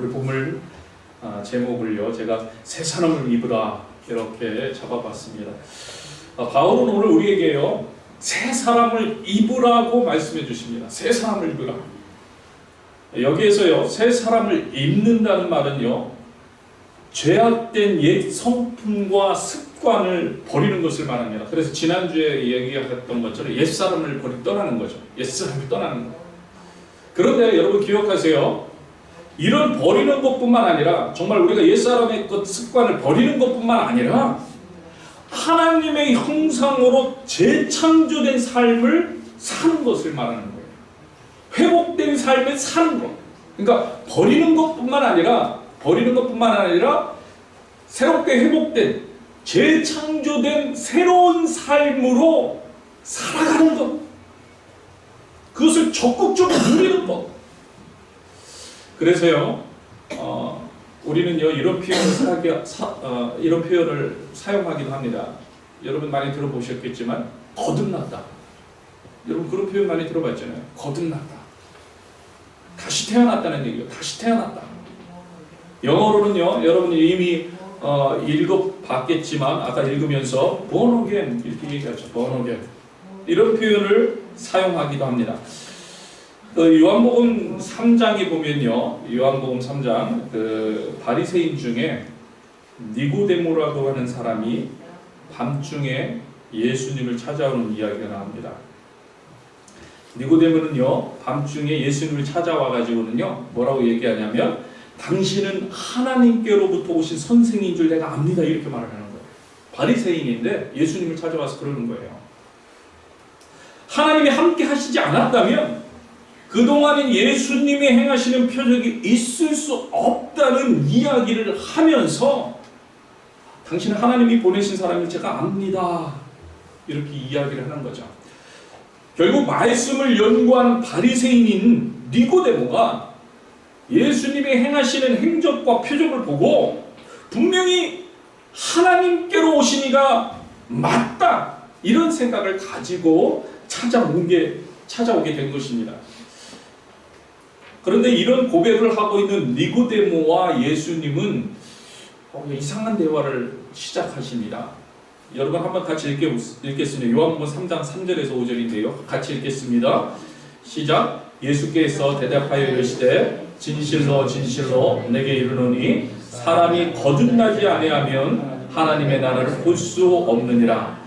오늘 본문 제목을요 제가 새 사람을 입으라 이렇게 잡아봤습니다. 바울은 오늘 우리에게요 새 사람을 입으라고 말씀해 주십니다. 새 사람을 입으라. 여기에서요 새 사람을 입는다는 말은요 죄악된 옛 성품과 습관을 버리는 것을 말합니다. 그래서 지난주에 얘기했던 것처럼 옛 사람을 떠나는 거죠. 옛 사람을 떠나는 거. 그런데 여러분 기억하세요. 이런 버리는 것뿐만 아니라 정말 우리가 옛사람의 그 습관을 버리는 것뿐만 아니라 하나님의 형상으로 재창조된 삶을 사는 것을 말하는 거예요. 회복된 삶을 사는 것. 그러니까 버리는 것뿐만 아니라 새롭게 회복된 재창조된 새로운 삶으로 살아가는 것. 그것을 적극적으로 누리는 것. 그래서요, 우리는요 이런 표현을 사용하기도 합니다. 여러분 많이 들어보셨겠지만 거듭났다. 여러분 그런 표현 많이 들어봤잖아요. 거듭났다. 다시 태어났다는 얘기예요. 다시 태어났다. 영어로는요, 여러분이 이미 읽어봤겠지만 아까 읽으면서 born again 이렇게 얘기하죠. born again 이런 표현을 사용하기도 합니다. 요한복음 3장에 보면요, 요한복음 3장 바리새인 중에 니고데모라고 하는 사람이 밤중에 예수님을 찾아오는 이야기가 나옵니다. 니고데모는요 밤중에 예수님을 찾아와가지고는요 뭐라고 얘기하냐면 당신은 하나님께로부터 오신 선생인 줄 내가 압니다 이렇게 말을 하는 거예요. 바리새인인데 예수님을 찾아와서 그러는 거예요. 하나님이 함께 하시지 않았다면 그동안은 예수님이 행하시는 표적이 있을 수 없다는 이야기를 하면서 당신은 하나님이 보내신 사람을 제가 압니다 이렇게 이야기를 하는 거죠. 결국 말씀을 연구하는 바리새인인 니고데모가 예수님이 행하시는 행적과 표적을 보고 분명히 하나님께로 오신 이가 맞다 이런 생각을 가지고 찾아오게 된 것입니다. 그런데 이런 고백을 하고 있는 니고데모와 예수님은 이상한 대화를 시작하십니다. 여러분 한번 같이 읽겠습니다. 요한복음 3장 3절에서 5절인데요. 같이 읽겠습니다. 시작. 예수께서 대답하여 이르시되 진실로 진실로 내게 이르노니 사람이 거듭나지 아니하면 하나님의 나라를 볼 수 없느니라.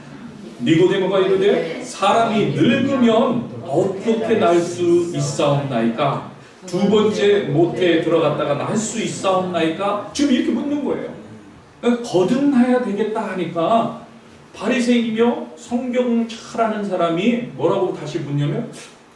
니고데모가 이르되 사람이 늙으면 어떻게 날 수 있사옵나이까? 두 번째 모태에 들어갔다가 날 수 있사옵나이까? 지금 이렇게 묻는 거예요. 그러니까 거듭나야 되겠다 하니까 바리새인이며 성경 잘 아는 사람이 뭐라고 다시 묻냐면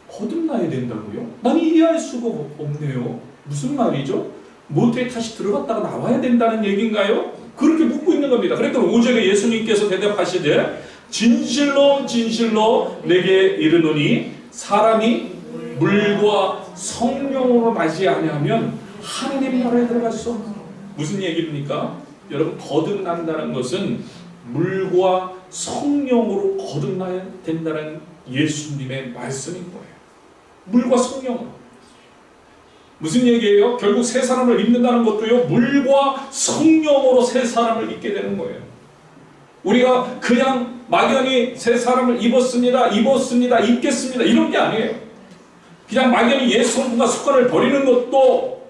거듭나야 된다고요? 난 이해할 수가 없네요. 무슨 말이죠? 모태에 다시 들어갔다가 나와야 된다는 얘기인가요? 그렇게 묻고 있는 겁니다. 그러니까 5절에 예수님께서 대답하시되 진실로 진실로 내게 이르노니 사람이 물과 성령으로 나지 아니하면 하나님 나라에 들어갈 수 없다. 무슨 얘기입니까? 여러분 거듭난다는 것은 물과 성령으로 거듭나야 된다는 예수님의 말씀인 거예요. 물과 성령으로. 무슨 얘기예요? 결국 새 사람을 입는다는 것도요 물과 성령으로 새 사람을 입게 되는 거예요. 우리가 그냥 막연히 새 사람을 입었습니다, 입겠습니다 이런 게 아니에요. 그냥 막연히 옛 성품과 습관을 버리는 것도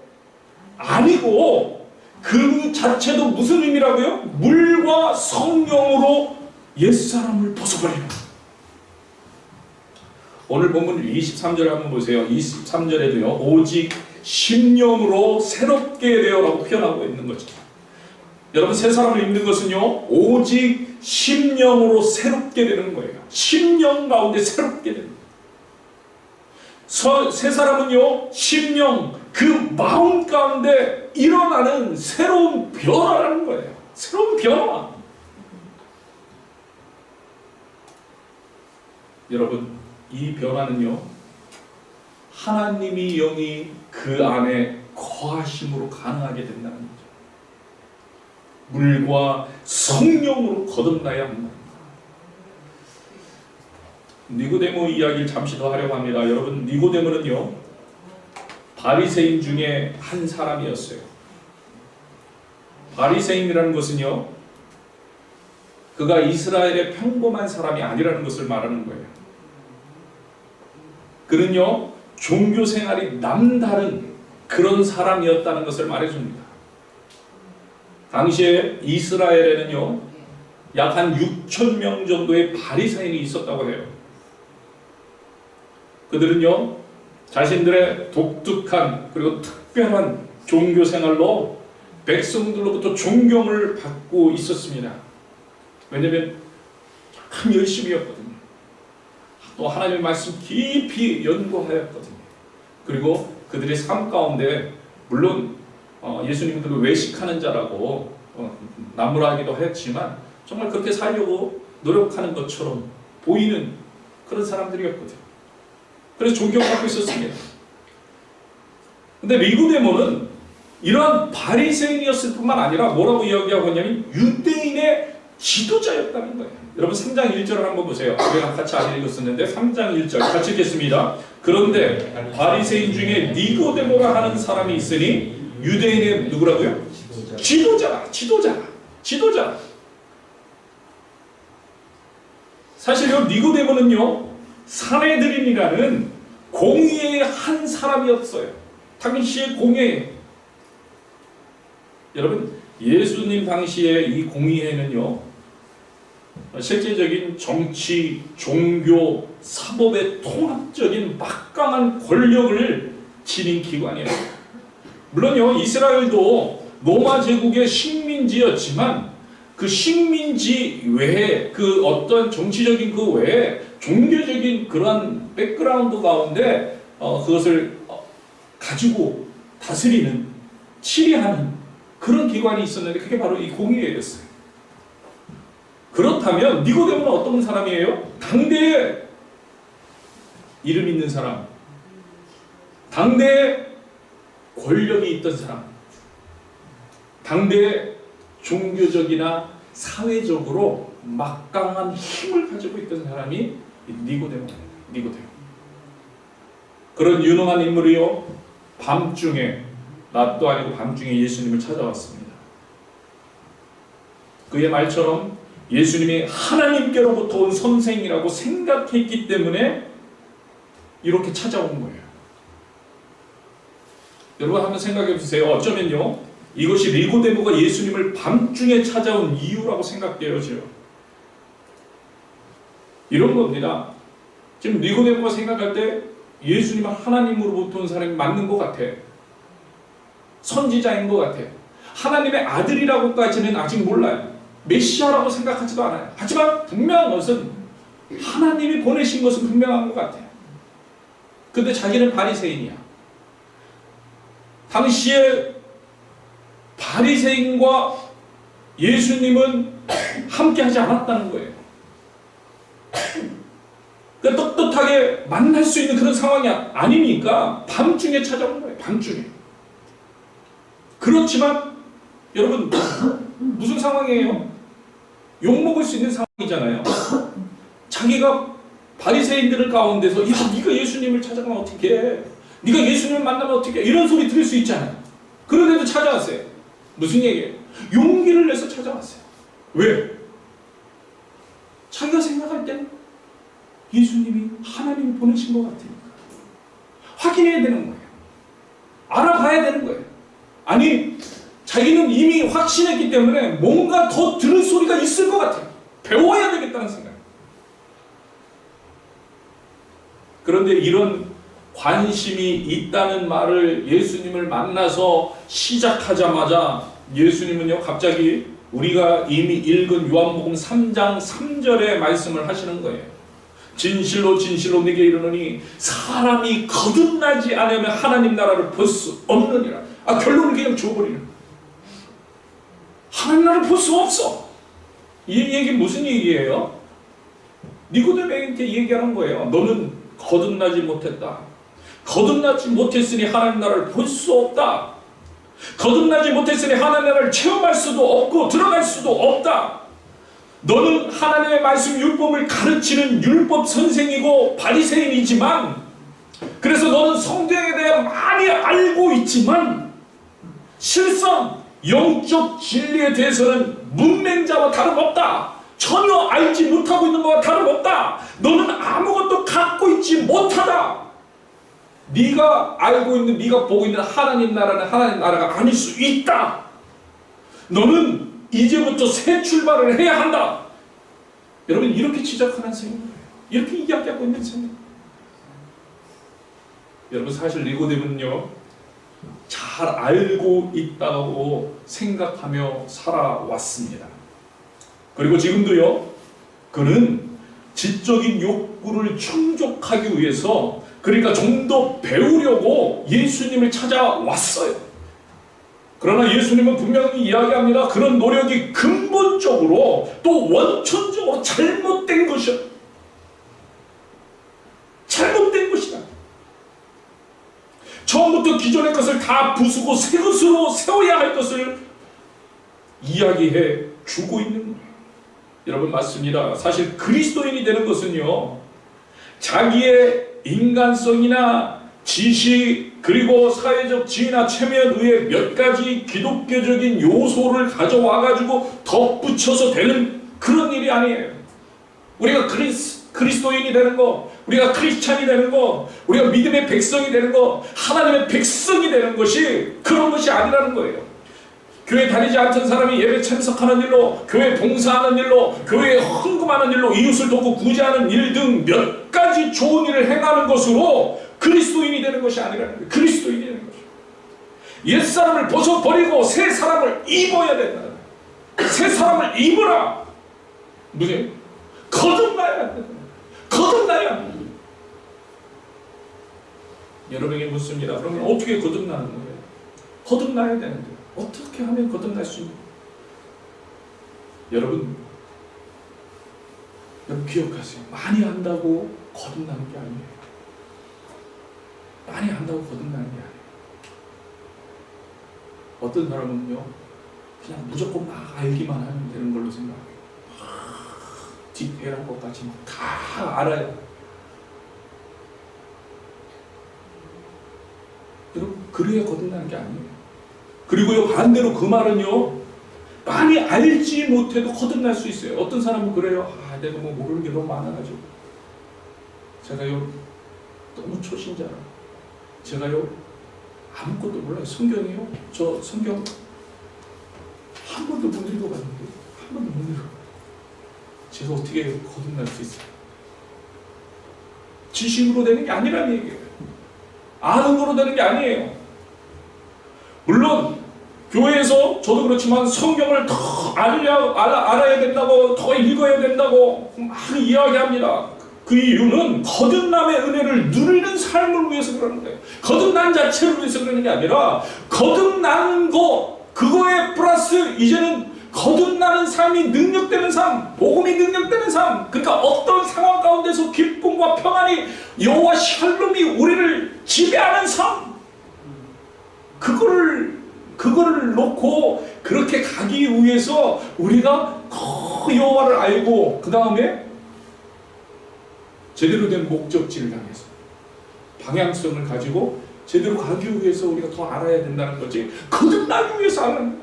아니고 그 자체도 무슨 의미라고요? 물과 성령으로 옛사람을 벗어버리는 거예요. 오늘 본문 23절 한번 보세요. 23절에도요 오직 심령으로 새롭게 되어라고 표현하고 있는 거죠. 여러분 새 사람을 입는 것은요 오직 심령으로 새롭게 되는 거예요. 심령 가운데 새롭게 되는 거예요. 새 사람은요 심령 그 마음 가운데 일어나는 새로운 변화라는 거예요. 새로운 변화. 여러분 이 변화는요 하나님이 영이 그 안에 거하심으로 가능하게 된다는 거죠. 물과 성령으로 거듭나야 합니다. 니고데모 이야기를 잠시 더 하려고 합니다. 여러분 니고데모는요 바리새인 중에 한 사람이었어요. 바리새인이라는 것은요, 그가 이스라엘의 평범한 사람이 아니라는 것을 말하는 거예요. 그는요, 종교 생활이 남다른 그런 사람이었다는 것을 말해줍니다. 당시에 이스라엘에는요, 약 한 6천 명 정도의 바리새인이 있었다고 해요. 그들은요, 자신들의 독특한 그리고 특별한 종교 생활로 백성들로부터 존경을 받고 있었습니다. 왜냐하면 참 열심히였거든요. 또 하나님의 말씀 깊이 연구하였거든요. 그리고 그들의 삶 가운데 물론 예수님들을 외식하는 자라고 나무라기도 했지만 정말 그렇게 살려고 노력하는 것처럼 보이는 그런 사람들이었거든요. 그래서 존경받고 있었습니다. 근데 니고데모는 이러한 바리새인이었을 뿐만 아니라 뭐라고 이야기하고 있냐면 유대인의 지도자였다는 거예요. 여러분 3장 1절을 한번 보세요. 우리가 같이 안 읽었었는데 3장 1절 같이 읽겠습니다. 그런데 바리새인 중에 니고데모라 하는 사람이 있으니 유대인의 누구라고요? 지도자. 사실 이 니고데모는요, 사내들인이라는 공의의 한 사람이었어요. 당시의 공회. 여러분, 예수님 당시에 이 공의회는요, 실제적인 정치, 종교, 사법의 통합적인 막강한 권력을 지닌 기관이에요. 물론요, 이스라엘도 로마 제국의 식민지였지만 그 식민지 외에 그 어떤 정치적인 그 외에 종교적인 그러한 백그라운드 가운데 그것을 가지고 다스리는, 치리하는 그런 기관이 있었는데 그게 바로 이 공의회였어요. 그렇다면 니고데모는 어떤 사람이에요? 당대에 이름 있는 사람, 당대에 권력이 있던 사람, 당대에 종교적이나 사회적으로 막강한 힘을 가지고 있던 사람이 니고데모입니다. 그런 유능한 인물이요, 밤중에, 낮도 아니고 밤중에 예수님을 찾아왔습니다. 그의 말처럼 예수님이 하나님께로부터 온 선생이라고 생각했기 때문에 이렇게 찾아온 거예요. 여러분 한번 생각해 보세요. 어쩌면요, 이것이 니고데모가 예수님을 밤중에 찾아온 이유라고 생각되어져요. 이런 겁니다. 지금 니고데모가 생각할 때 예수님은 하나님으로부터 온 사람이 맞는 것 같아. 선지자인 것 같아. 하나님의 아들이라고까지는 아직 몰라요. 메시아라고 생각하지도 않아요. 하지만 분명한 것은 하나님이 보내신 것은 분명한 것 같아요. 근데 자기는 바리새인이야. 당시에 바리새인과 예수님은 함께 하지 않았다는 거예요. 그러니까 떳떳하게 만날 수 있는 그런 상황이 아니니까 밤중에 찾아온 거예요. 밤중에. 그렇지만 여러분 무슨 상황이에요? 욕먹을 수 있는 상황이잖아요. 자기가 바리새인들 가운데서 야 네가 예수님을 찾아가면 어떻게 해? 네가 예수님을 만나면 어떻게 해? 이런 소리 들을 수 있잖아요. 그런데도 찾아왔어요. 무슨 얘기예요? 용기를 내서 찾아왔어요. 왜? 자기가 생각할 때는 예수님이 하나님이 보내신 것 같으니까 확인해야 되는 거예요. 알아봐야 되는 거예요. 아니 자기는 이미 확신했기 때문에 뭔가 더 들을 소리가 있을 것 같아요. 배워야 되겠다는 생각. 그런데 이런 관심이 있다는 말을 예수님을 만나서 시작하자마자 예수님은요 갑자기 우리가 이미 읽은 요한복음 3장 3절의 말씀을 하시는 거예요. 진실로 진실로 네게 이르노니 사람이 거듭나지 않으면 하나님 나라를 볼 수 없느니라. 결론을 그냥 줘버리는 거예요. 하나님 나라를 볼 수 없어. 이 얘기 무슨 얘기예요? 니고데모에게 얘기하는 거예요. 너는 거듭나지 못했다. 거듭나지 못했으니 하나님 나라를 볼 수 없다. 거듭나지 못했으니 하나님 나라를 체험할 수도 없고 들어갈 수도 없다. 너는 하나님의 말씀 율법을 가르치는 율법 선생이고 바리새인이지만 그래서 너는 성경에 대해 많이 알고 있지만 실상 영적 진리에 대해서는 문맹자와 다름없다. 전혀 알지 못하고 있는 것과 다름없다. 너는 아무것도 갖고 있지 못하다. 네가 알고 있는, 네가 보고 있는 하나님 나라는 하나님 나라가 아닐 수 있다. 너는 이제부터 새 출발을 해야 한다. 여러분, 이렇게 지적하는 셈입니다. 이렇게 이야기하고 있는 셈입니다. 여러분, 사실 니고데모는요, 잘 알고 있다고 생각하며 살아왔습니다. 그리고 지금도요, 그는 지적인 욕구를 충족하기 위해서, 그러니까 좀 더 배우려고 예수님을 찾아왔어요. 그러나 예수님은 분명히 이야기합니다. 그런 노력이 근본적으로 또 원천적으로 잘못된 것이야. 잘못된 것이다. 처음부터 기존의 것을 다 부수고 새 것으로 세워야 할 것을 이야기해 주고 있는 거예요. 여러분, 맞습니다. 사실 그리스도인이 되는 것은요, 자기의 인간성이나 지식, 그리고 사회적 지위나 체면 외에 몇 가지 기독교적인 요소를 가져와가지고 덧붙여서 되는 그런 일이 아니에요. 우리가 그리스도인이 되는 거, 우리가 크리스찬이 되는 거, 우리가 믿음의 백성이 되는 거, 하나님의 백성이 되는 것이 그런 것이 아니라는 거예요. 교회 다니지 않던 사람이 예배 참석하는 일로, 교회 봉사하는 일로, 교회에 헌금하는 일로, 이웃을 돕고 구제하는 일 등 몇 가지 좋은 일을 행하는 것으로 그리스도인이 되는 것이 아니라는 거예요. 그리스도인이 되는 것이죠. 옛사람을 벗어버리고 새 사람을 입어야 된다. 새 사람을 입으라. 무슨? 거듭나야 된다. 거듭나야. 여러분에게 묻습니다. 그러면 어떻게 거듭나는 거예요? 거듭나야 되는데 어떻게 하면 거듭날 수 있는? 여러분 기억하세요. 많이 한다고 거듭나는 게 아니에요. 많이 한다고 거듭나는 게 아니에요. 어떤 사람은요, 그냥 무조건 막 알기만 하면 되는 걸로 생각해요. 디테일한 것까지 다 알아요. 여러분, 그래야 거듭나는 게 아니에요. 그리고요, 반대로 그 말은요, 많이 알지 못해도 거듭날 수 있어요. 어떤 사람은 그래요. 내가 뭐 모르는 게 너무 많아가지고, 제가요 너무 초신자라, 제가요 아무것도 몰라요. 성경이요, 저 성경 한 번도 못 읽어봤는데, 한 번도 못 읽어. 제가 어떻게 거듭날 수 있어요? 지식으로 되는 게 아니라는 얘기예요. 아는 거로 되는 게 아니에요. 물론 교회에서 저도 그렇지만 성경을 더 알아야 된다고, 더 읽어야 된다고 막 이야기합니다. 그 이유는 거듭남의 은혜를 누리는 삶을 위해서 그러는 거예요. 거듭난 자체를 위해서 그러는 게 아니라, 거듭난 거, 그거에 플러스 이제는 거듭나는 삶이 능력되는 삶, 복음이 능력되는 삶, 그러니까 어떤 상황 가운데서 기쁨과 평안이, 여호와 샬롬이 우리를 지배하는 삶, 그거를 놓고 그렇게 가기 위해서 우리가 더 여호와를 알고, 그 다음에 제대로 된 목적지를 향해서 방향성을 가지고 제대로 가기 위해서 우리가 더 알아야 된다는 거지, 거듭나기 위해서 하는 거야.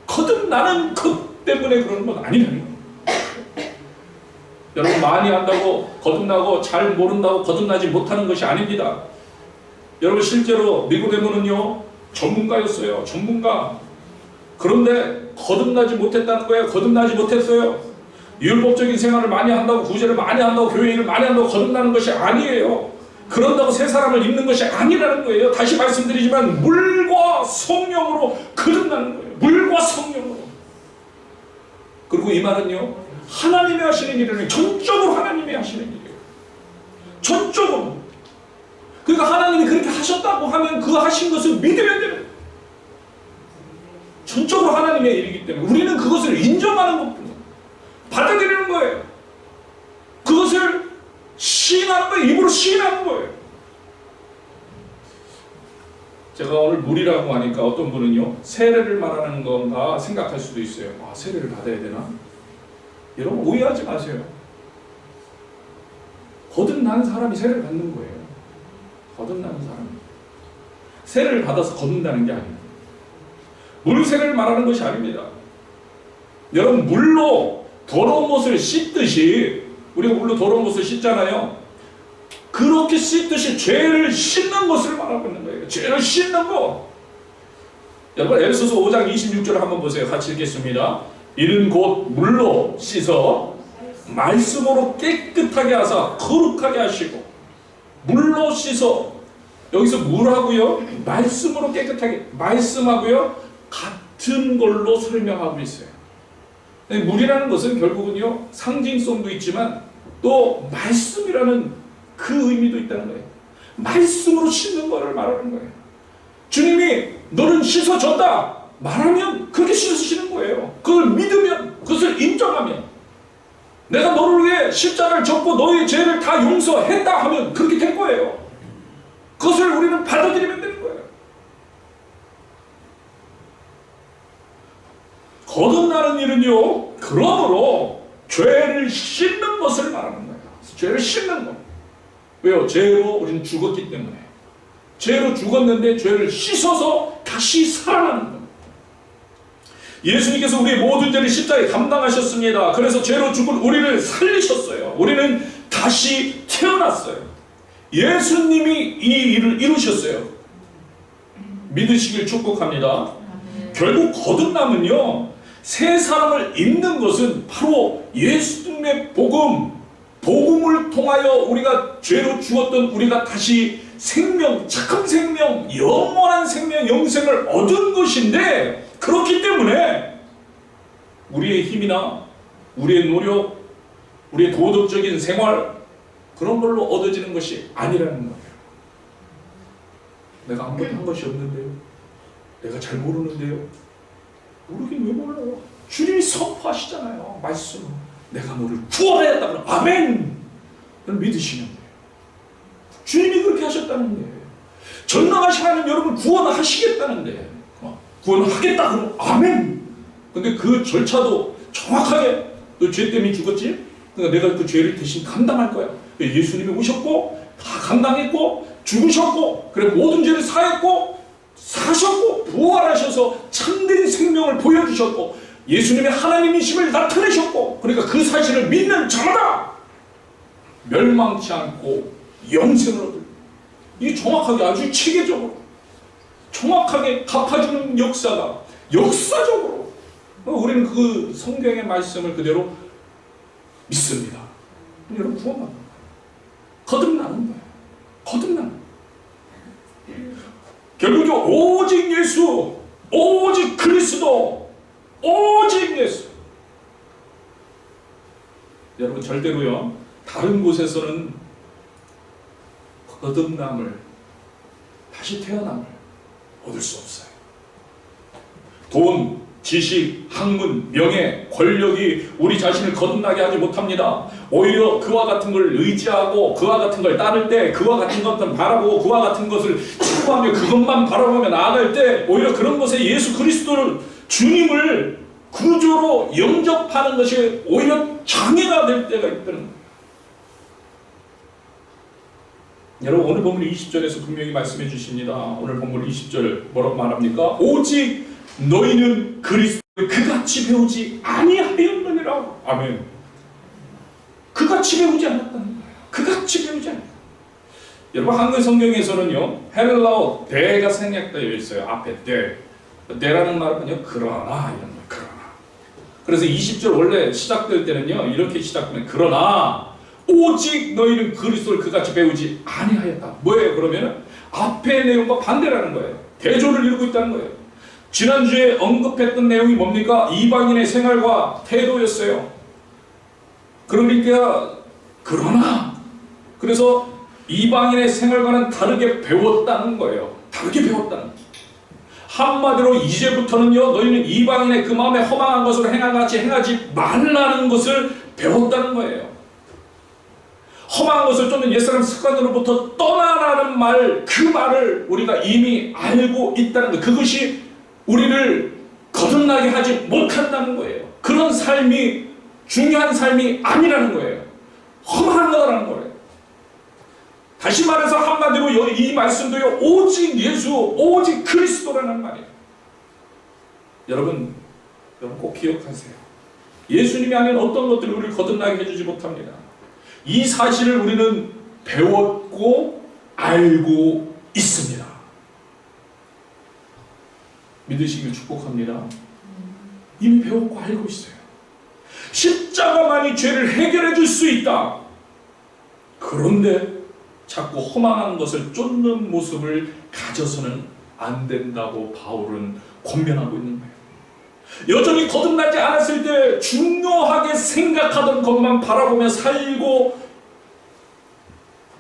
거듭나는 것 때문에 그러는 건 아니라는 거예요. 여러분, 많이 한다고 거듭나고 잘 모른다고 거듭나지 못하는 것이 아닙니다. 여러분, 실제로 니고데모는요 전문가였어요. 전문가. 그런데 거듭나지 못했다는 거예요. 거듭나지 못했어요. 율법적인 생활을 많이 한다고, 구제를 많이 한다고, 교회 일을 많이 한다고 거듭나는 것이 아니에요. 그런다고 새 사람을 입는 것이 아니라는 거예요. 다시 말씀드리지만 물과 성령으로 거듭나는 거예요. 물과 성령으로. 그리고 이 말은요, 하나님이 하시는 일이에요. 전적으로 하나님이 하시는 일이에요. 전적으로. 그러니까 하나님이 그렇게 하셨다고 하면 그 하신 것을 믿으면 되는 거예요. 전적으로 하나님의 일이기 때문에 우리는 그것을 인정하는 것뿐이에요. 받아들이는 거예요. 그것을 시인하는 거예요. 입으로 시인하는 거예요. 제가 오늘 물이라고 하니까 어떤 분은요, 세례를 말하는 건가 생각할 수도 있어요. 세례를 받아야 되나? 여러분, 오해하지 마세요. 거듭난 사람이 세례를 받는 거예요. 거듭나는 사람입니다. 세례를 받아서 거듭나는 게 아닙니다. 물 세례를 말하는 것이 아닙니다. 여러분, 물로 더러운 것을 씻듯이, 우리가 물로 더러운 것을 씻잖아요. 그렇게 씻듯이 죄를 씻는 것을 말하고 있는 거예요. 죄를 씻는 거. 여러분, 에베소서 5장 26절을 한번 보세요. 같이 읽겠습니다. 이는 곧 물로 씻어 말씀으로 깨끗하게 하사 거룩하게 하시고. 물로 씻어. 여기서 물하고요, 말씀으로 깨끗하게, 말씀하고요 같은 걸로 설명하고 있어요. 물이라는 것은 결국은요 상징성도 있지만 또 말씀이라는 그 의미도 있다는 거예요. 말씀으로 씻는 것을 말하는 거예요. 주님이 너는 씻어졌다 말하면 그렇게 씻으시는 거예요. 그걸 믿으면, 그것을 인정하면, 내가 너를 위해 십자가를 졌고 너의 죄를 다 용서했다 하면 그렇게 된 거예요. 그것을 우리는 받아들이면 되는 거예요. 거듭나는 일은요, 그러므로 죄를 씻는 것을 말하는 거예요. 죄를 씻는 것. 왜요? 죄로 우리는 죽었기 때문에. 죄로 죽었는데 죄를 씻어서 다시 살아나는 겁니다. 예수님께서 우리의 모든 죄를 십자가에 감당하셨습니다. 그래서 죄로 죽은 우리를 살리셨어요. 우리는 다시 태어났어요. 예수님이 이 일을 이루셨어요. 믿으시길 축복합니다. 결국 거듭남은요, 새 사람을 입는 것은 바로 예수님의 복음을 통하여 우리가 죄로 죽었던 우리가 다시 생명, 착한 생명, 영원한 생명, 영생을 얻은 것인데, 그렇기 때문에 우리의 힘이나 우리의 노력, 우리의 도덕적인 생활, 그런 걸로 얻어지는 것이 아니라는 거예요. 내가 아무것도 한 것이 없는데요. 내가 잘 모르는데요. 모르긴 왜 몰라요? 주님이 선포하시잖아요. 말씀으로. 내가 너를 구원하였다. 그럼 아멘! 그걸 믿으시면 돼요. 주님이 그렇게 하셨다는데, 전능하신 하나님 여러분 구원하시겠다는데, 구원하겠다. 그럼 아멘! 근데 그 절차도 정확하게, 너 죄 때문에 죽었지? 그러니까 내가 그 죄를 대신 감당할 거야. 예수님이 오셨고 다 감당했고 죽으셨고 그래 모든 죄를 사했고 사셨고 부활하셔서 참된 생명을 보여주셨고 예수님이 하나님이심을 나타내셨고, 그러니까 그 사실을 믿는 자마다 멸망치 않고 영생을 얻을. 이 정확하게 아주 체계적으로 정확하게 갚아주는 역사가 역사적으로 우리는 그 성경의 말씀을 그대로 믿습니다. 여러분 구원받는 거예요. 거듭나는 거예요. 거듭나는 거예요. 결국은 오직 예수, 오직 그리스도, 오직 예수. 여러분 절대로요 다른 곳에서는 거듭남을, 다시 태어남을 얻을 수 없어요. 돈, 지식, 학문, 명예, 권력이 우리 자신을 거듭나게 하지 못합니다. 오히려 그와 같은 걸 의지하고 그와 같은 걸 따를 때, 그와 같은 것을 바라보고 그와 같은 것을 추구하며 그것만 바라보며 나아갈 때 오히려 그런 것에 예수 그리스도를, 주님을 구조로 영접하는 것이 오히려 장애가 될 때가 있다는 거예요. 여러분 오늘 본문 20절에서 분명히 말씀해 주십니다. 오늘 본문 20절 뭐라고 말합니까? 오직 너희는 그리스도를 그같이 배우지 아니하였느니라. 아멘. 그같이 배우지 않았다는 거예요. 그같이 배우지 않았다. 여러분 한글 성경에서는요 헬라어 대가 생략되어 있어요. 앞에 대. 대라는 말은요 그러나 이런 거예요. 그러나. 그래서 20절 원래 시작될 때는요 이렇게 시작되면 그러나 오직 너희는 그리스도를 그같이 배우지 아니하였다. 뭐예요? 그러면은 앞의 내용과 반대라는 거예요. 대조를 이루고 있다는 거예요. 지난주에 언급했던 내용이 뭡니까? 이방인의 생활과 태도였어요. 그러니까 그러나 그래서 이방인의 생활과는 다르게 배웠다는 거예요. 다르게 배웠다는 거예요. 한마디로 이제부터는요 너희는 이방인의 그 마음에 허망한 것으로 행하같이 행하지 말라는 것을 배웠다는 거예요. 험한 것을 쫓는 옛사람 습관으로부터 떠나라는 말, 그 말을 우리가 이미 알고 있다는 것, 그것이 우리를 거듭나게 하지 못한다는 거예요. 그런 삶이 중요한 삶이 아니라는 거예요. 험한 거라는 거예요. 다시 말해서 한마디로 이 말씀도요, 오직 예수, 오직 그리스도라는 말이에요. 여러분 꼭 기억하세요. 예수님이 아닌 어떤 것들을 우리를 거듭나게 해주지 못합니다. 이 사실을 우리는 배웠고 알고 있습니다. 믿으시길 축복합니다. 이미 배웠고 알고 있어요. 십자가만이 죄를 해결해 줄 수 있다. 그런데 자꾸 허망한 것을 쫓는 모습을 가져서는 안 된다고 바울은 권면하고 있는 거예요. 여전히 거듭나지 않았을 때 중요하게 생각하던 것만 바라보며 살고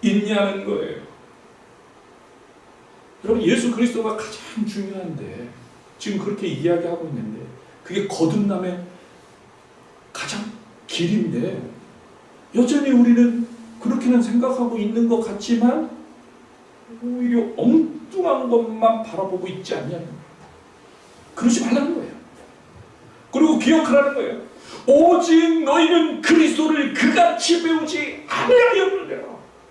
있냐는 거예요. 여러분, 예수 그리스도가 가장 중요한데 지금 그렇게 이야기하고 있는데 그게 거듭남의 가장 길인데 여전히 우리는 그렇게는 생각하고 있는 것 같지만 오히려 엉뚱한 것만 바라보고 있지 않냐는 거예요. 그러지 말라는 거예요. 그리고 기억하라는 거예요. 오직 너희는 그리스도를 그같이 배우지 아니하였느니라.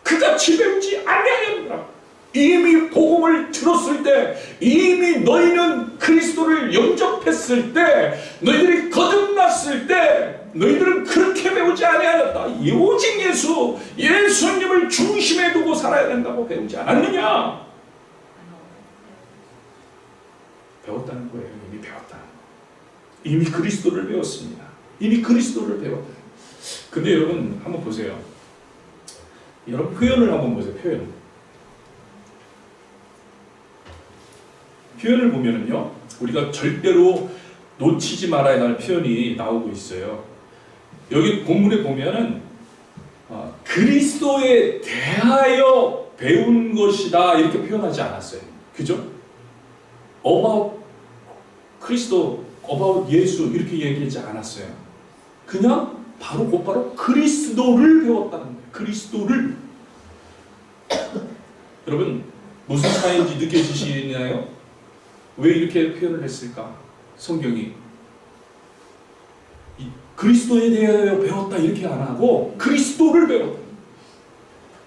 그같이 배우지 아니하였느니라. 이미 복음을 들었을 때, 이미 너희는 그리스도를 영접했을 때, 너희들이 거듭났을 때 너희들은 그렇게 배우지 아니하였다. 오직 예수님을 중심에 두고 살아야 된다고 배우지 않았느냐? 배웠다는 거예요. 이미 배웠다. 이미 그리스도를 배웠습니다. 이미 그리스도를 배웠다. 근데 여러분 한번 보세요. 여러분 표현을 한번 보세요. 표현을 보면은요, 우리가 절대로 놓치지 말아야 할 표현이 나오고 있어요. 여기 본문에 보면은 그리스도에 대하여 배운 것이다 이렇게 표현하지 않았어요. 그죠? about 그리스도, about 예수 이렇게 얘기하지 않았어요. 그냥 곧바로 그리스도를 배웠다는 거예요. 그리스도를. 여러분 무슨 차이인지 느껴지시나요? 왜 이렇게 표현을 했을까? 성경이 그리스도에 대하여 배웠다 이렇게 안 하고 그리스도를 배웠다.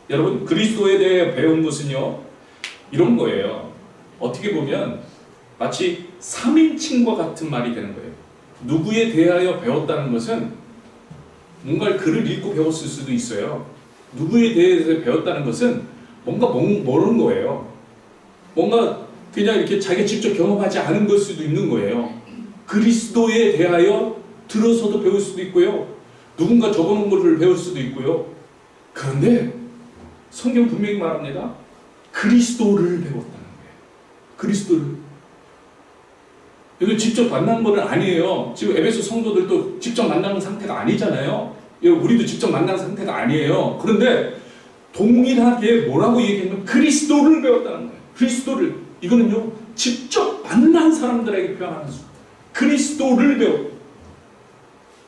여러분 그리스도에 대해 배운 것은요 이런 거예요. 어떻게 보면 마치 3인칭과 같은 말이 되는 거예요. 누구에 대하여 배웠다는 것은 뭔가 글을 읽고 배웠을 수도 있어요. 누구에 대해서 배웠다는 것은 뭔가 모르는 거예요. 뭔가 그냥 이렇게 자기가 직접 경험하지 않은 걸 수도 있는 거예요. 그리스도에 대하여 들어서도 배울 수도 있고요. 누군가 적어놓은 것을 배울 수도 있고요. 그런데 성경 분명히 말합니다. 그리스도를 배웠다는 거예요. 그리스도를. 여기 직접 만난 건 아니에요. 지금 에베소 성도들도 직접 만나는 상태가 아니잖아요. 우리도 직접 만난 상태가 아니에요. 그런데 동일하게 뭐라고 얘기하면 그리스도를 배웠다는 거예요. 그리스도를. 이거는요 직접 만난 사람들에게 표현하는 수. 그리스도를 배우고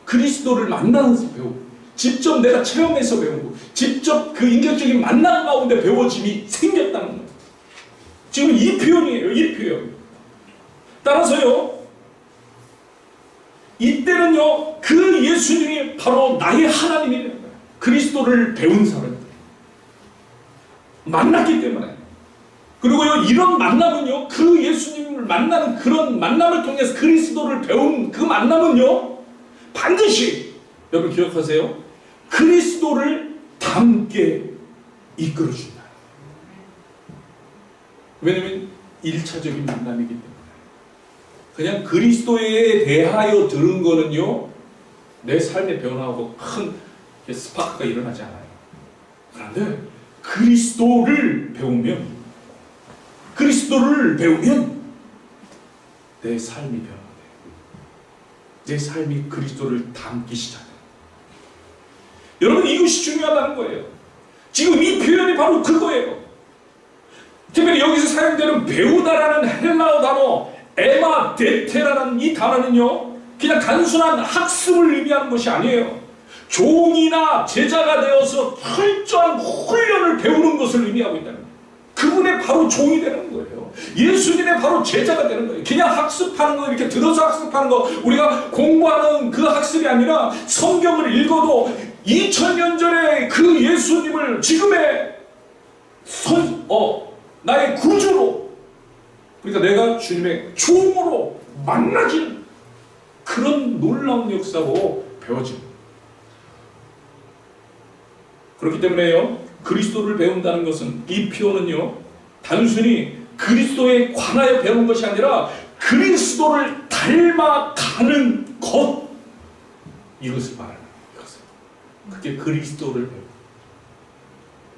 그리스도를 만나면서 배우고 직접 내가 체험해서 배우고 직접 그 인격적인 만남 가운데 배워짐이 생겼다는 거예요. 지금 이 표현이에요. 이 표현. 따라서요 이때는요 그 예수님이 바로 나의 하나님이라는 거예요. 그리스도를 배운 사람들 만났기 때문에. 그리고요 이런 만남은요 그 예수님을 만나는 그런 만남을 통해서 그리스도를 배운 그 만남은요 반드시 여러분 기억하세요. 그리스도를 닮게 이끌어준다. 왜냐면 1차적인 만남이기 때문에. 그냥 그리스도에 대하여 들은 거는요 내 삶의 변화하고 큰 스파크가 일어나지 않아요. 그런데 그리스도를 배우면 내 삶이 변화돼요. 내 삶이 그리스도를 닮기 시작해요. 여러분 이것이 중요하다는 거예요. 지금 이 표현이 바로 그거예요. 특별히 여기서 사용되는 배우다라는 헬라어 단어 에마데테라는 이 단어는요 그냥 단순한 학습을 의미하는 것이 아니에요. 종이나 제자가 되어서 철저한 훈련을 배우는 것을 의미하고 있다는 거예요. 그분의 바로 종이 되는 거예요. 예수님의 바로 제자가 되는 거예요. 그냥 학습하는 거 이렇게 들어서 학습하는 거 우리가 공부하는 그 학습이 아니라 성경을 읽어도 2000년 전에 그 예수님을 지금의 나의 구주로, 그러니까 내가 주님의 종으로 만나지는 그런 놀라운 역사로 배워집니다. 그렇기 때문에요, 그리스도를 배운다는 것은, 이 표현은요 단순히 그리스도에 관하여 배우는 것이 아니라 그리스도를 닮아가는 것, 이것을 말하는 것은, 그게 그리스도를 배우는,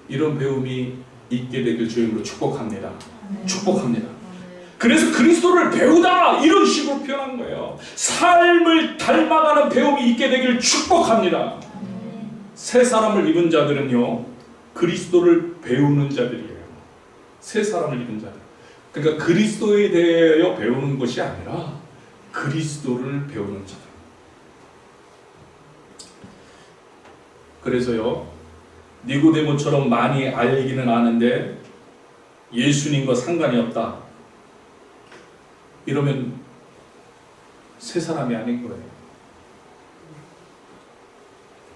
이런 배움이 있게 되길 주님으로 축복합니다. 축복합니다. 그래서 그리스도를 배우다, 이런 식으로 표현한 거예요. 삶을 닮아가는 배움이 있게 되길 축복합니다. 새 사람을 입은 자들은요 그리스도를 배우는 자들이에요. 새 사람을 입은 자들, 그러니까 그리스도에 대하여 배우는 것이 아니라 그리스도를 배우는 자들. 그래서요, 니고데모처럼 많이 알기는 아는데 예수님과 상관이 없다, 이러면 새 사람이 아닌 거예요.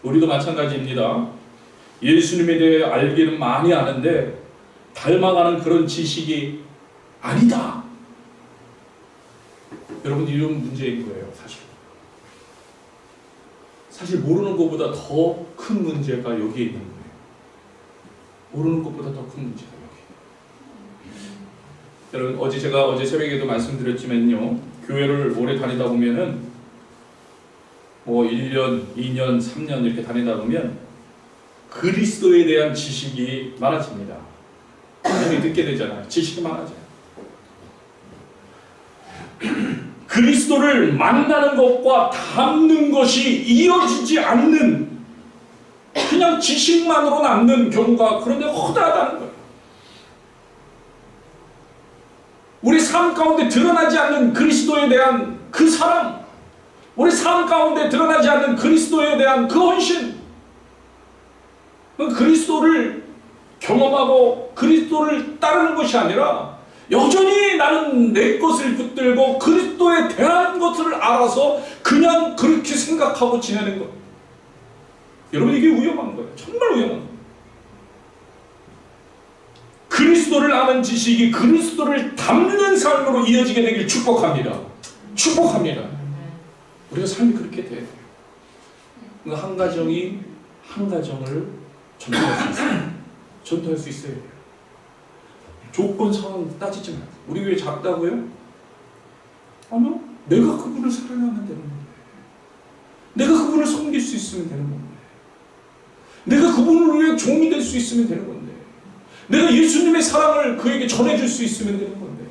우리도 마찬가지입니다. 예수님에 대해 알기는 많이 아는데 닮아가는 그런 지식이 아니다, 여러분, 이런 문제인 거예요. 사실 모르는 것보다 더 큰 문제가 여기에 있는 거예요. 모르는 것보다 더 큰 문제가 여기. 여러분, 제가 어제 새벽에도 말씀드렸지만요, 교회를 오래 다니다 보면은 1년, 2년, 3년 이렇게 다니다 보면 그리스도에 대한 지식이 많아집니다. 많이 듣게 되잖아요. 지식이 많아져요. 그리스도를 만나는 것과 닮는 것이 이어지지 않는, 그냥 지식만으로 남는 경우가 그런데 허다하다는 거예요. 우리 삶 가운데 드러나지 않는 그리스도에 대한 그 사랑, 우리 삶 가운데 드러나지 않는 그리스도에 대한 그 헌신, 그리스도를 경험하고 그리스도를 따르는 것이 아니라 여전히 나는 내 것을 붙들고 그리스도에 대한 것을 알아서 그냥 그렇게 생각하고 지내는 것. 여러분, 이게 위험한 거예요. 정말 위험한 거예요. 그리스도를 아는 지식이 그리스도를 닮는 삶으로 이어지게 되길 축복합니다. 축복합니다. 우리가 삶이 그렇게 돼야 돼요. 그러니까 한 가정이 한 가정을 전도할 수 있어요. 전도할 수 있어야 돼요. 조건 상황 따지지 마세요. 우리 교회 작다고요? 아니요. 내가 그분을 사랑하면 되는 건데, 내가 그분을 섬길 수 있으면 되는 건데, 내가 그분을 위해 종이 될 수 있으면 되는 건데, 내가 예수님의 사랑을 그에게 전해줄 수 있으면 되는 건데,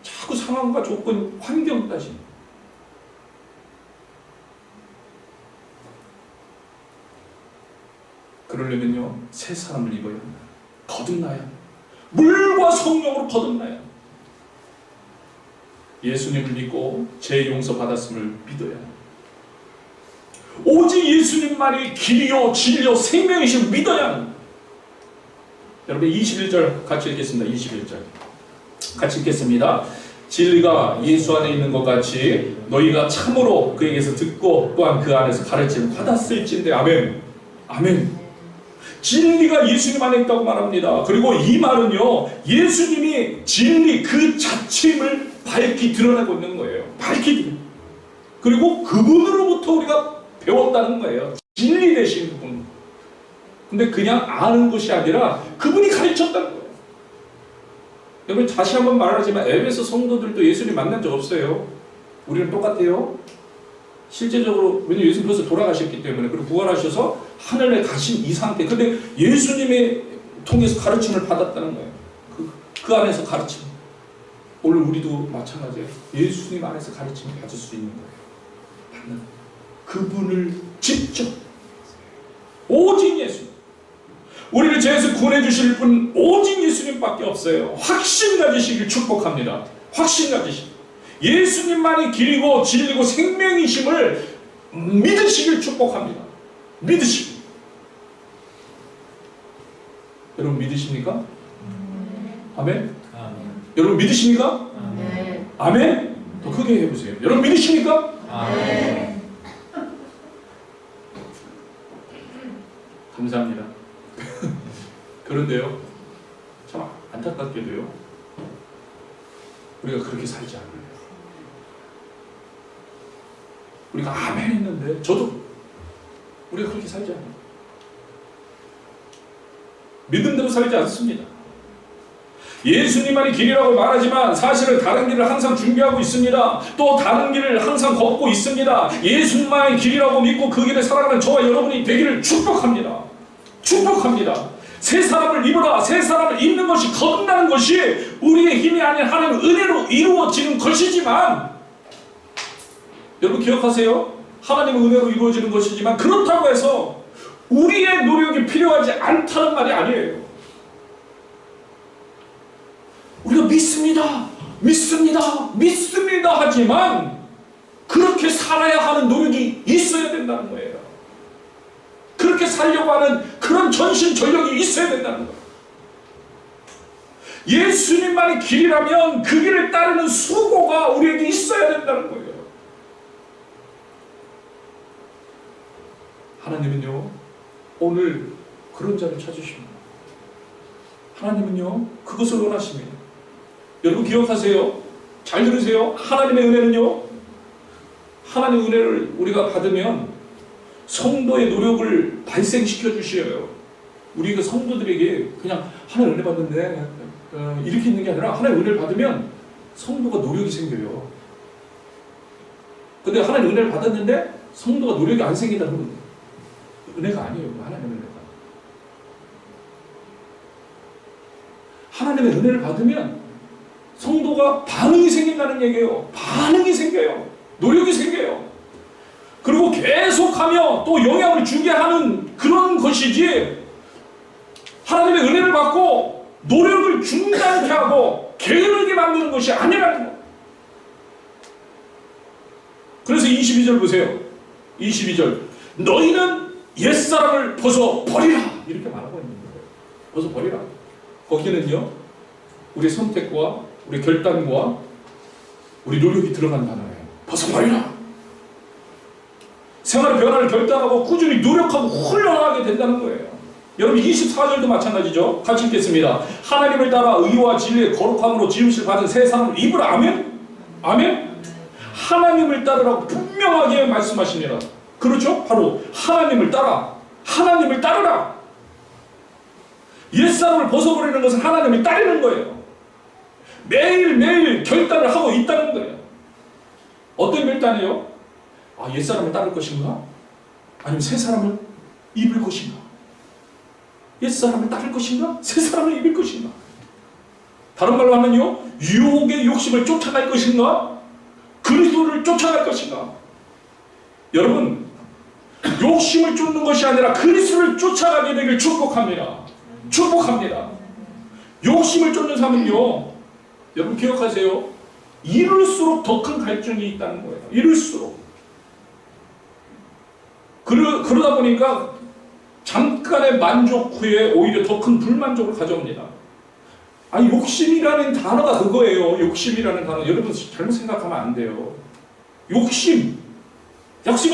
자꾸 상황과 조건, 환경 따지는. 그러려면요, 새 사람을 입어야 합니다. 거듭나야 합니다. 물과 성령으로 거듭나야 합니다. 예수님을 믿고 죄 용서 받았음을 믿어야 합니다. 오직 예수님만이 길이요 진리요 생명이심을 믿어야 합니다. 여러분, 21절 같이 읽겠습니다. 21절 같이 읽겠습니다. 진리가 예수 안에 있는 것 같이 너희가 참으로 그에게서 듣고 또한 그 안에서 가르침을 받았을진데. 아멘. 아멘. 진리가 예수님 안에 있다고 말합니다. 그리고 이 말은요, 예수님이 진리 그 자체임을 밝히 드러내고 있는 거예요. 밝히 드러내고. 그리고 그분으로부터 우리가 배웠다는 거예요. 진리 되신 그분. 근데 그냥 아는 것이 아니라 그분이 가르쳤다는 거예요. 여러분, 다시 한번 말하지만 에베소 성도들도 예수님 만난 적 없어요. 우리는 똑같아요. 실제적으로, 왜냐면 예수님 벌써 돌아가셨기 때문에, 그리고 부활하셔서 하늘에 가신 이 상태. 근데 예수님의 통해서 가르침을 받았다는 거예요. 그 안에서 가르침. 오늘 우리도 마찬가지예요. 예수님 안에서 가르침을 받을 수 있는 거예요. 받는 그분을 직접, 오직 예수. 우리를 죄에서 구원해 주실 분 오직 예수님밖에 없어요. 확신 가지시길 축복합니다. 확신 가지시길. 예수님만이 길이고 진리고 생명이심을 믿으시길 축복합니다. 믿으시길. 여러분, 믿으십니까? 아멘? 여러분, 믿으십니까? 아멘? 더 크게 해보세요. 여러분, 믿으십니까? 아멘. 감사합니다. 그런데요, 참 안타깝게도요, 우리가 그렇게 살지 않아요. 우리가 아멘 했는데, 저도 우리가 그렇게 살지 않아요. 믿음대로 살지 않습니다. 예수님만이 길이라고 말하지만 사실은 다른 길을 항상 준비하고 있습니다. 또 다른 길을 항상 걷고 있습니다. 예수님만이 길이라고 믿고 그 길을 살아가는 저와 여러분이 되기를 축복합니다. 축복합니다. 새 사람을 입으라. 새 사람을 입는 것이 거듭나는 것이 우리의 힘이 아닌 하나님의 은혜로 이루어지는 것이지만, 여러분 기억하세요. 하나님의 은혜로 이루어지는 것이지만 그렇다고 해서 우리의 노력이 필요하지 않다는 말이 아니에요. 우리가 믿습니다. 하지만 그렇게 살아야 하는 노력이 있어야 된다는 거예요. 그렇게 살려고 하는 그런 전심전력이 있어야 된다는 거예요. 예수님만이 길이라면 그 길을 따르는 수고가 우리에게 있어야 된다는 거예요. 하나님은요, 오늘 그런 자를 찾으십니다. 하나님은요, 그것을 원하십니다. 여러분 기억하세요. 잘 들으세요. 하나님의 은혜는요, 하나님의 은혜를 우리가 받으면 성도의 노력을 발생시켜 주셔요. 우리 그 성도들에게 그냥 하나님 은혜 받는데 이렇게 있는 게 아니라, 하나님 은혜를 받으면 성도가 노력이 생겨요. 근데 하나님 은혜를 받았는데 성도가 노력이 안 생긴다는 건 은혜가 아니에요. 하나님의 은혜가. 하나님의 은혜를 받으면 성도가 반응이 생긴다는 얘기예요. 반응이 생겨요. 노력이 생겨요. 그리고 계속하며 또 영향을 주게 하는 그런 것이지, 하나님의 은혜를 받고 노력을 중단케 하고 게으르게 만드는 것이 아니라는 거. 그래서 22절 보세요. 22절. 너희는 옛사람을 벗어버리라. 이렇게 말하고 있는 거예요. 벗어버리라. 거기는요, 우리 선택과 우리 결단과 우리 노력이 들어간 단어예요. 벗어버리라. 생활의 변화를 결단하고 꾸준히 노력하고 훈련하게 된다는 거예요. 여러분 24절도 마찬가지죠. 같이 읽겠습니다. 하나님을 따라 의와 진리의 거룩함으로 지음실 받은 새 사람을 입으라. 아멘? 아멘? 하나님을 따르라고 분명하게 말씀하십니다. 그렇죠? 바로 하나님을 따라. 하나님을 따르라. 옛사람을 벗어버리는 것은 하나님을 따르는 거예요. 매일매일 결단을 하고 있다는 거예요. 어떤 결단이에요? 옛사람을 따를 것인가? 아니면 새 사람을 입을 것인가? 옛사람을 따를 것인가? 새 사람을 입을 것인가? 다른 말로 하면요, 유혹의 욕심을 쫓아갈 것인가? 그리스도를 쫓아갈 것인가? 여러분, 욕심을 쫓는 것이 아니라 그리스도를 쫓아가게 되길 축복합니다. 축복합니다. 욕심을 쫓는 삶은요, 여러분 기억하세요. 이룰수록 더 큰 갈증이 있다는 거예요. 이룰수록. 그러다 보니까 잠깐의 만족 후에 오히려 더 큰 불만족을 가져옵니다. 욕심이라는 단어가 그거예요. 욕심이라는 단어. 여러분 잘못 생각하면 안 돼요. 욕심은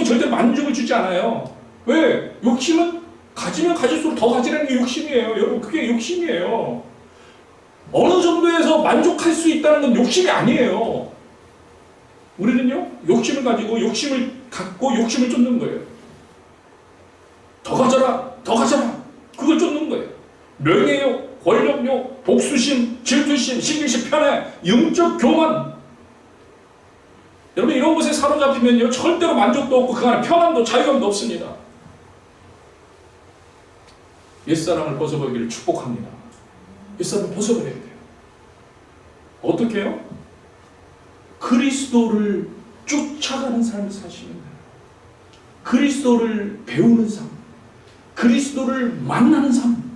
절대 만족을 주지 않아요. 왜? 욕심은 가지면 가질수록 더 가지라는 게 욕심이에요. 여러분 그게 욕심이에요. 어느 정도에서 만족할 수 있다는 건 욕심이 아니에요. 우리는요, 욕심을 가지고 욕심을 갖고 욕심을 쫓는 거예요. 더 가져라, 더 가져라. 그걸 쫓는 거예요. 명예욕, 권력욕, 복수심, 질투심, 시기심, 편애, 영적 교만. 여러분 이런 것에 사로잡히면요, 절대로 만족도 없고 그 안에 평안도 자유감도 없습니다. 옛사람을 벗어버리기를 축복합니다. 옛사람을 벗어버려야 돼요. 어떻게 해요? 그리스도를 쫓아가는 삶을 사시는 거예요. 그리스도를 배우는 삶, 그리스도를 만나는 삶.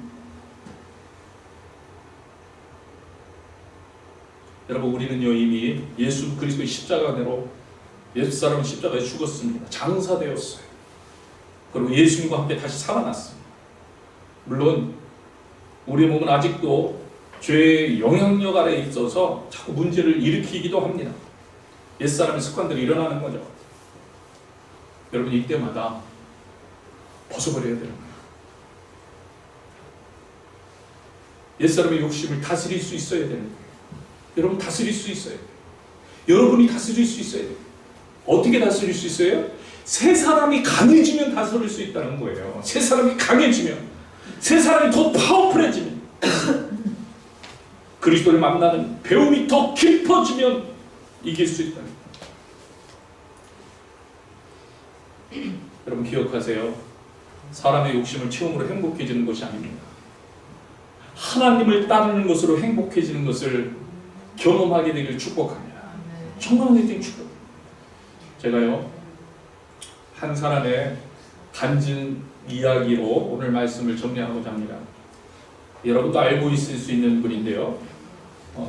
여러분 우리는요 이미 예수 그리스도의 십자가로 옛사람은 십자가에 죽었습니다. 장사되었어요. 그리고 예수님과 함께 다시 살아났습니다. 물론 우리의 몸은 아직도 죄의 영향력 아래에 있어서 자꾸 문제를 일으키기도 합니다. 옛사람의 습관들이 일어나는 거죠. 여러분 이때마다 벗어버려야 되는 거예요. 옛사람의 욕심을 다스릴 수 있어야 되는 거예요. 여러분 다스릴 수 있어야 돼요. 여러분이 다스릴 수 있어야 돼요. 어떻게 다스릴 수 있어요? 새 사람이 강해지면 다스릴 수 있다는 거예요. 새 사람이 강해지면, 새 사람이 더 파워풀해지면, 그리스도를 만나는 배움이 더 깊어지면 이길 수 있다는 거예요. 여러분 기억하세요. 사람의 욕심을 채움으로 행복해지는 것이 아닙니다. 하나님을 따르는 것으로 행복해지는 것을 경험하게 되길 축복합니다. 정말 은혜된 축복. 제가요 한 사람의 간증 이야기로 오늘 말씀을 정리하고자 합니다. 여러분도 알고 있을 수 있는 분인데요.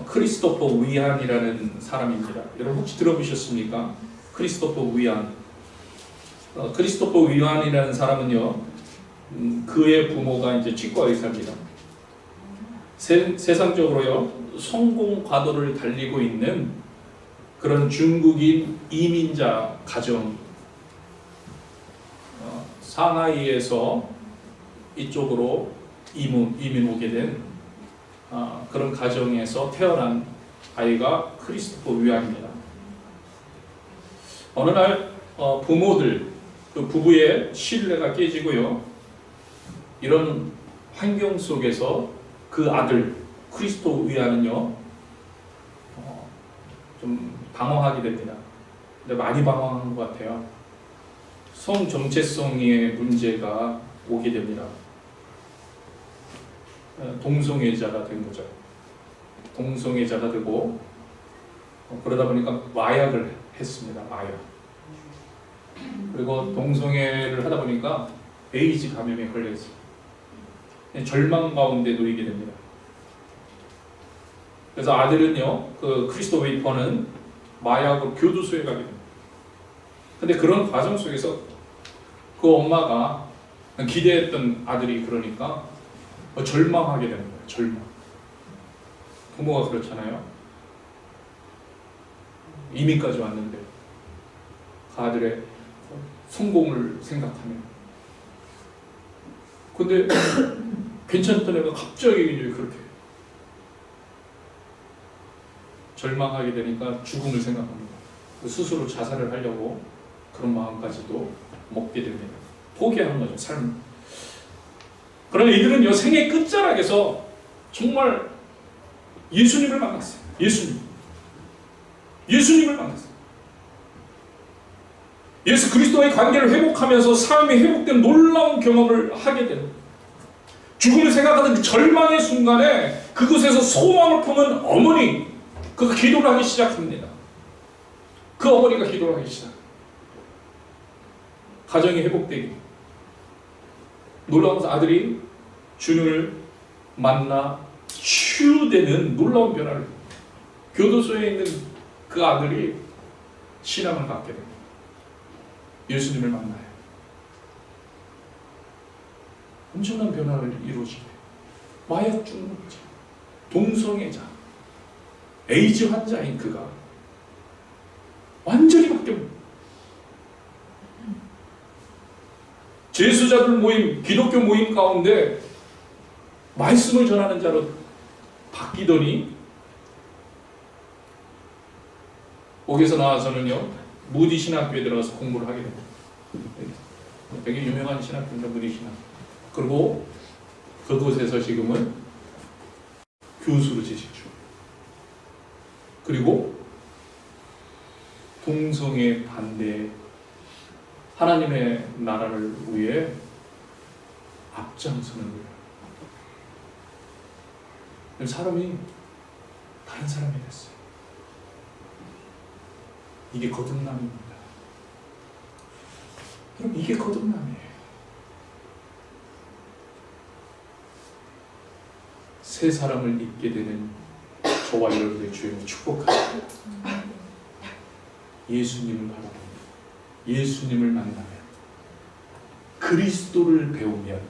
크리스토퍼 위안이라는 사람입니다. 여러분 혹시 들어보셨습니까? 크리스토퍼 위안. 크리스토퍼 위안이라는 사람은요, 그의 부모가 이제 치과 의사입니다. 세상적으로요 성공 과도를 달리고 있는 그런 중국인 이민자 가정, 상하이에서 이쪽으로 이민 오게 된 그런 가정에서 태어난 아이가 크리스토퍼 위안입니다. 어느 날 부모들, 그 부부의 신뢰가 깨지고요. 이런 환경 속에서 그 아들 크리스토퍼 위안은요 좀 방황하게 됩니다. 근데 많이 방황한 것 같아요. 성 정체성의 문제가 오게 됩니다. 동성애자가 된 거죠. 동성애자가 되고 그러다 보니까 마약을 했습니다. 마약. 그리고 동성애를 하다 보니까 에이즈 감염에 걸려있어요. 절망 가운데 놓이게 됩니다. 그래서 아들은요, 그 크리스토퍼 위퍼는 마약으로 교도소에 가게 됩니다. 근데 그런 과정 속에서 그 엄마가 기대했던 아들이 그러니까 절망하게 되는 거예요. 절망. 부모가 그렇잖아요. 이민까지 왔는데 그 아들의 성공을 생각하면, 근데 괜찮던 애가 갑자기 이제 그렇게 절망하게 되니까 죽음을 생각합니다. 스스로 자살을 하려고 그런 마음까지도 먹게 됩니다. 포기하는 거죠, 삶을. 그러나 이들은요, 생애 끝자락에서 정말 예수님을 만났어요. 예수님을 만났어요. 예수 그리스도와의 관계를 회복하면서 삶이 회복된 놀라운 경험을 하게 되는, 죽음을 생각하는 그 절망의 순간에 그곳에서 소망을 품은 어머니, 그가 기도를 하기 시작합니다. 그 어머니가 기도를 하기 시작. 가정이 회복되기. 놀라운 것은 아들이 주님을 만나 치유되는 놀라운 변화를, 교도소에 있는 그 아들이 신앙을 갖게 됩니다. 예수님을 만나요. 엄청난 변화를 이루어지게 돼요. 마약 중독자, 동성애자, 에이즈 환자인 그가 완전히 바뀝니다. 제수자들 모임, 기독교 모임 가운데 말씀을 전하는 자로 바뀌더니 옥에서 나와서는요 무디 신학교에 들어가서 공부를 하게 됩니다. 되게 유명한 신학교입니다. 무디 신학. 그리고 그곳에서 지금은 교수로 재직 중. 그리고 동성애 반대, 하나님의 나라를 위해 앞장서는 거예요. 사람이 다른 사람이 됐어요. 이게 거듭남입니다. 여러분, 이게 거듭남이에요. 새 사람을 입게 되는 저와 여러분의 주님을 축복합니다. 예수님을 바라보면, 예수님을 만나면, 그리스도를 배우면,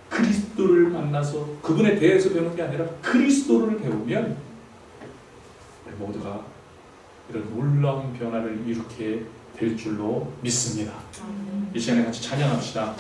그리스도를 만나서 그분에 대해서 배우는 게 아니라 그리스도를 배우면 우리 모두가 이런 놀라운 변화를 이루게 될 줄로 믿습니다. 이 시간에 같이 찬양합시다.